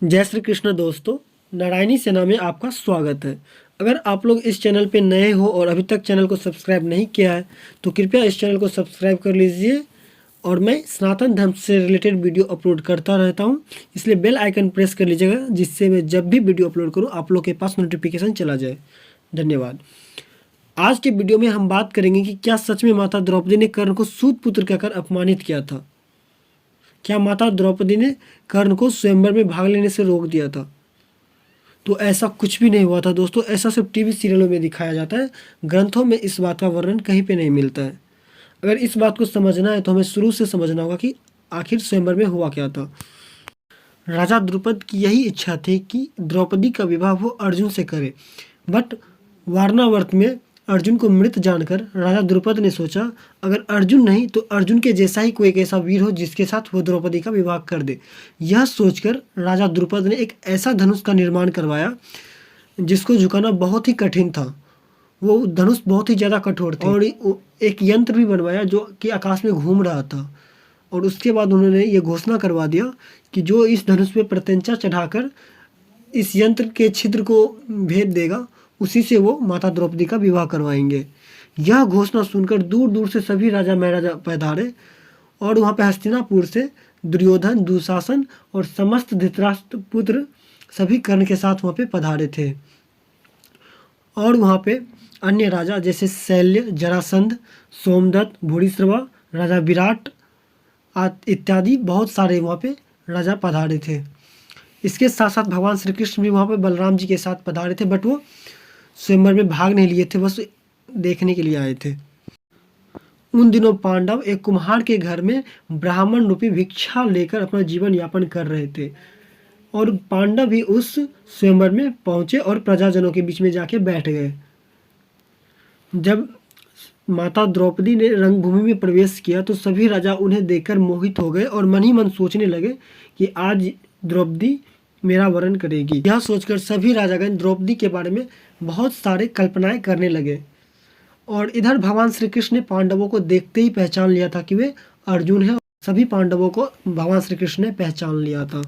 जय श्री कृष्ण दोस्तों, नारायणी सेना में आपका स्वागत है। अगर आप लोग इस चैनल पे नए हो और अभी तक चैनल को सब्सक्राइब नहीं किया है तो कृपया इस चैनल को सब्सक्राइब कर लीजिए। और मैं सनातन धर्म से रिलेटेड वीडियो अपलोड करता रहता हूं, इसलिए बेल आइकन प्रेस कर लीजिएगा, जिससे मैं जब भी वीडियो अपलोड करूं आप लोग के पास नोटिफिकेशन चला जाए। धन्यवाद। आज के वीडियो में हम बात करेंगे कि क्या सच में माता द्रौपदी ने कर्ण को सूत पुत्र कहकर अपमानित किया था। क्या माता द्रौपदी ने कर्ण को स्वयंवर में भाग लेने से रोक दिया था? तो ऐसा कुछ भी नहीं हुआ था दोस्तों। ऐसा सिर्फ टीवी सीरियलों में दिखाया जाता है, ग्रंथों में इस बात का वर्णन कहीं पे नहीं मिलता है। अगर इस बात को समझना है तो हमें शुरू से समझना होगा कि आखिर स्वयंवर में हुआ क्या था। राजा द्रुपद की यही इच्छा थी कि द्रौपदी का विवाह वो अर्जुन से करे, बट वारणावर्त में अर्जुन को मृत जानकर राजा द्रुपद ने सोचा अगर अर्जुन नहीं तो अर्जुन के जैसा ही कोई एक ऐसा वीर हो जिसके साथ वो द्रौपदी का विवाह कर दे। यह सोचकर राजा द्रुपद ने एक ऐसा धनुष का निर्माण करवाया जिसको झुकाना बहुत ही कठिन था। वो धनुष बहुत ही ज़्यादा कठोर थे और एक यंत्र भी बनवाया जो कि आकाश में घूम रहा था। और उसके बाद उन्होंने ये घोषणा करवा दिया कि जो इस धनुष पे प्रत्यंचा चढ़ाकर इस यंत्र के छिद्र को भेद देगा उसी से वो माता द्रौपदी का विवाह करवाएंगे। यह घोषणा सुनकर दूर दूर से सभी राजा महाराजा पधारे और वहाँ पे हस्तिनापुर से दुर्योधन, दुशासन और समस्त धृतराष्ट्र पुत्र सभी कर्ण के साथ वहाँ पे पधारे थे। और वहाँ पे अन्य राजा जैसे शैल्य, जरासंध, सोमदत्त, भूरिश्रवा, राजा विराट इत्यादि बहुत सारे वहाँ पे राजा पधारे थे। इसके साथ साथ भगवान श्री कृष्ण भी वहाँ पे बलराम जी के साथ पधारे थे, बट वो स्वयंवर में भाग नहीं लिए थे, बस देखने के लिए आए थे। उन दिनों पांडव एक कुम्हार के घर में ब्राह्मण रूपी भिक्षा लेकर अपना जीवन यापन कर रहे थे और पांडव भी उस स्वयंवर में पहुंचे और प्रजाजनों के बीच में जाके बैठ गए। जब माता द्रौपदी ने रंगभूमि में प्रवेश किया तो सभी राजा उन्हें देखकर मोहित हो गए और मन ही मन सोचने लगे कि आज द्रौपदी मेरा वरण करेगी। यह सोचकर सभी राजागण द्रौपदी के बारे में बहुत सारे कल्पनाएं करने लगे। और इधर भगवान श्री कृष्ण ने पांडवों को देखते ही पहचान लिया था कि वे अर्जुन हैं। सभी पांडवों को भगवान श्री कृष्ण ने पहचान लिया था।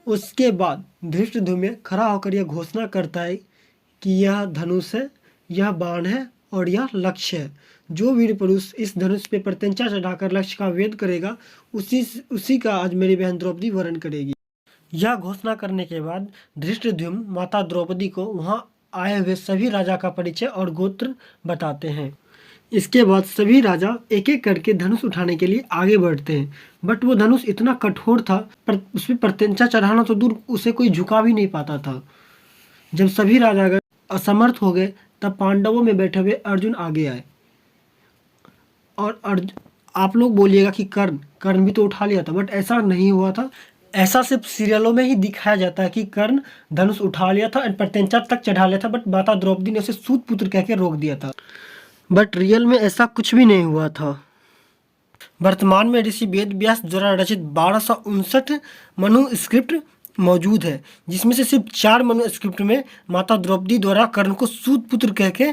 उसके बाद धृष्टद्युम्न खड़ा होकर यह घोषणा करता है कि यह धनुष है, यह बाण है और यह लक्ष्य है। जो वीर पुरुष इस धनुष पे प्रत्यंचा चढ़ाकर लक्ष्य का वेद करेगा उसी का आज मेरी बहन द्रौपदी वरण करेगी। यह घोषणा करने के बाद धृष्टद्युम्न माता द्रौपदी को वहाँ आए हुए सभी राजा का परिचय और गोत्र बताते हैं। इसके बाद सभी राजा एक एक करके धनुष उठाने के लिए आगे बढ़ते हैं, बट वो धनुष इतना कठोर था पर उसमें प्रत्यंचा चढ़ाना तो दूर, उसे कोई झुका भी नहीं पाता था। जब सभी राजागण असमर्थ हो गए तब पांडवों में बैठे हुए अर्जुन आगे आए। और आप लोग बोलिएगा कि कर्ण भी तो उठा लिया था, बट ऐसा नहीं हुआ था। ऐसा सिर्फ सीरियलों में ही दिखाया जाता है कि कर्ण धनुष उठा लिया था और प्रत्यंचा तक चढ़ा लिया था, बट माता द्रौपदी ने उसे सूत पुत्र कह के रोक दिया था। बट रियल में ऐसा कुछ भी नहीं हुआ था। वर्तमान में ऋषि वेद व्यास द्वारा रचित 1259 मनुस्क्रिप्ट मौजूद है, जिसमें से सिर्फ 4 मनुस्क्रिप्ट में माता द्रौपदी द्वारा कर्ण को सूत पुत्र कह के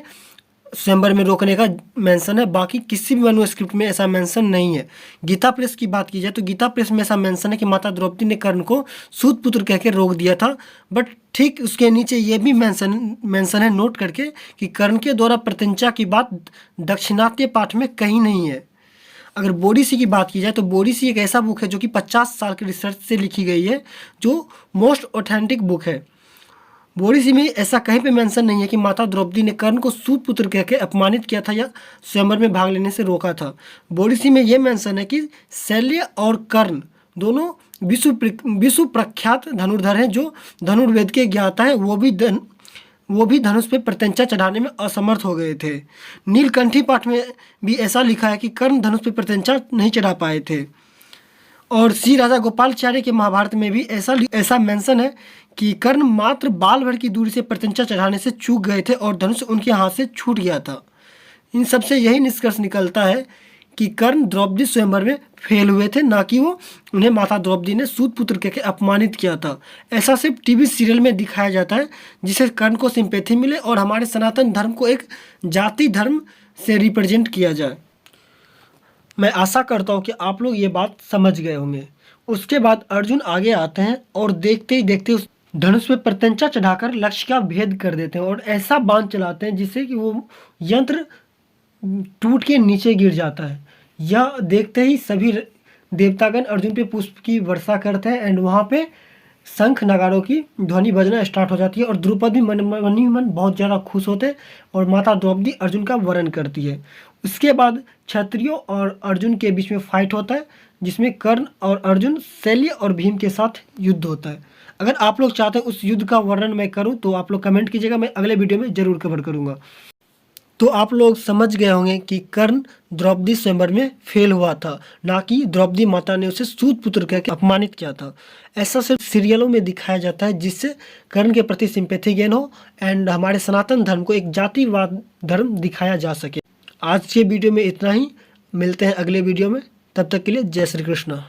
स्वयंवर में रोकने का मेंशन है। बाकी किसी भी मनुस्क्रिप्ट में ऐसा मेंशन नहीं है। गीता प्रेस की बात की जाए तो गीता प्रेस में ऐसा मेंशन है कि माता द्रौपदी ने कर्ण को सूत पुत्र कह के रोक दिया था, बट ठीक उसके नीचे ये भी मेंशन है नोट करके कि कर्ण के द्वारा प्रत्यंचा की बात दाक्षिणात्य पाठ में कहीं नहीं है। अगर बोडीसी की बात की जाए तो बोडीसी एक ऐसा बुक है जो कि 50 साल की रिसर्च से लिखी गई है, जो मोस्ट ऑथेंटिक बुक है। बोडीसी में ऐसा कहीं पे मेंशन नहीं है कि माता द्रौपदी ने कर्ण को सूत पुत्र कह के अपमानित किया था या स्वयंवर में भाग लेने से रोका था। बोडीसी में ये मेंशन है कि शैल्य और कर्ण दोनों विश्व प्रख्यात धनुर्धर हैं जो धनुर्वेद के ज्ञाता हैं। वो भी धनुष पे प्रत्यंचा चढ़ाने में असमर्थ हो गए थे। नीलकंठी पाठ में भी ऐसा लिखा है कि कर्ण धनुष पे प्रत्यंचा नहीं चढ़ा पाए थे। और श्री राजा गोपालाचार्य के महाभारत में भी ऐसा मेंशन है कि कर्ण मात्र बाल भर की दूरी से प्रत्यंचा चढ़ाने से चूक गए थे और धनुष उनके हाथ से छूट गया था। इन सब से यही निष्कर्ष निकलता है कि कर्ण द्रौपदी स्वयंवर में फेल हुए थे, ना कि वो उन्हें माता द्रौपदी ने सूत पुत्र कह के अपमानित किया था। ऐसा सिर्फ टीवी सीरियल में दिखाया जाता है जिससे कर्ण को सिंपैथी मिले और हमारे सनातन धर्म को एक जाति धर्म से रिप्रेजेंट किया जाए। मैं आशा करता हूँ कि आप लोग ये बात समझ गए होंगे उसके बाद अर्जुन आगे आते हैं और देखते ही देखते उस धनुष पे प्रत्यंचा चढ़ाकर लक्ष्य का भेद कर देते हैं और ऐसा बाण चलाते हैं जिससे कि वो यंत्र टूट के नीचे गिर जाता है। यह देखते ही सभी देवतागण अर्जुन पे पुष्प की वर्षा करते हैं एंड वहाँ पे शंख नगारों की ध्वनि बजना स्टार्ट हो जाती है और द्रौपदी मन ही मन बहुत ज़्यादा खुश होते हैं और माता द्रौपदी अर्जुन का वरण करती है। उसके बाद क्षत्रियों और अर्जुन के बीच में फाइट होता है जिसमें कर्ण और अर्जुन, शल्य और भीम के साथ युद्ध होता है। अगर आप लोग चाहते हैं उस युद्ध का वर्णन मैं करूं तो आप लोग कमेंट कीजिएगा, मैं अगले वीडियो में ज़रूर कवर करूंगा। तो आप लोग समझ गए होंगे कि कर्ण द्रौपदी स्वयंवर में फेल हुआ था, ना कि द्रौपदी माता ने उसे सूत पुत्र कह के अपमानित किया था। ऐसा सिर्फ सीरियलों में दिखाया जाता है जिससे कर्ण के प्रति सिंपैथी गेन हो एंड हमारे सनातन धर्म को एक जातिवाद धर्म दिखाया जा सके। आज के वीडियो में इतना ही, मिलते हैं अगले वीडियो में, तब तक के लिए जय श्री कृष्ण।